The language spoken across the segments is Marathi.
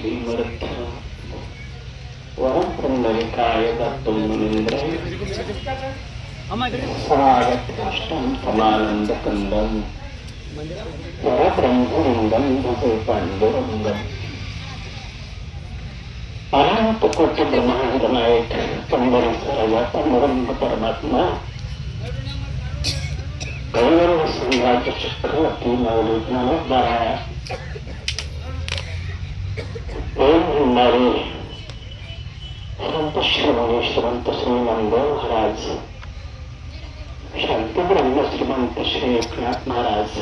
भीमरथ वरं पुण्डलिकाय दत्तं मुनीन्द्राय स्वागतकृष्णं समानन्दकन्दं परब्रह्मलिङ्गं भजे पाण्डुरङ्गम् अनंतकोटि ब्रह्मांड नायक पंढरीचा राजा पांडुरंग परमात्मा गौरव सम्राट चक्रवर्ती माऊली ज्ञानोबराया ओम भंडारी संत श्रवणी श्रीमंत श्री नंदो महाराज शांती ब्रह्म श्रीमंत श्री एकनाथ महाराज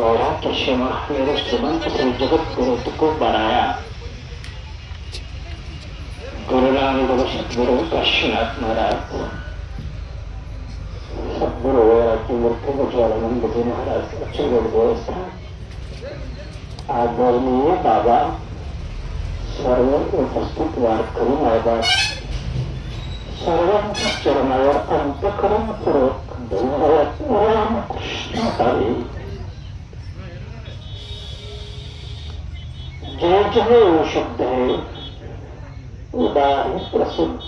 औरात महावीर श्रीमंत श्री जगद्गुरु तुकोबराया गुरुनानक सद्गुरु काशीनाथ महाराज सद्गुरु वैराग्य मूर्ति गजानंद महाराज अचूक आदरणीय बाबा सर्व उपस्थित वारकरी मायबाप सर्वांच्या चरणावर अंतःकरणपूर्वक धन्यवाद रामकृष्ण हरी जय जय शब्द है उदार प्रसिद्ध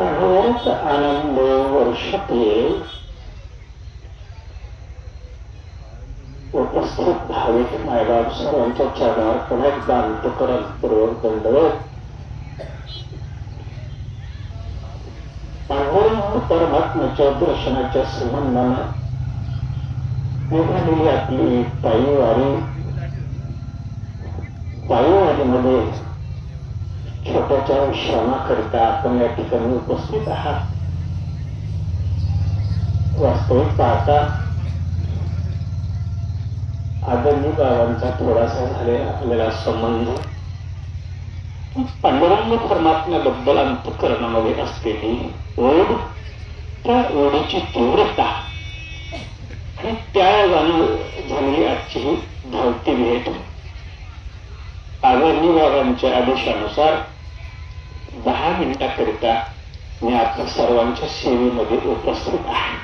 अहोरत आनंद वर्षते उपस्थित भाविक मायबाप सर्वांच्या चरणावर पुन्हा एकदा अंतःकरणपूर्वक दंडवत पांडुरंग परमात्म्याच्या दर्शनाच्या संबंधाने निघालेली आपली पायीवारीमध्ये छोट्याच्या विश्रामाकरिता आपण या ठिकाणी उपस्थित आहात. वास्तविक पाहता आदरणीय बाबांचा थोडासा झालेला संबंध पांडुरंग परमात्म्याबद्दल अंतःकरणामध्ये असलेली ओढ, त्या ओढीची तीव्रता आणि त्या झालेली आजची ही धावती भेट आदरणीय बाबांच्या आदेशानुसार 10 मिनिटाकरिता मी आता सर्वांच्या सेवेमध्ये उपस्थित आहे.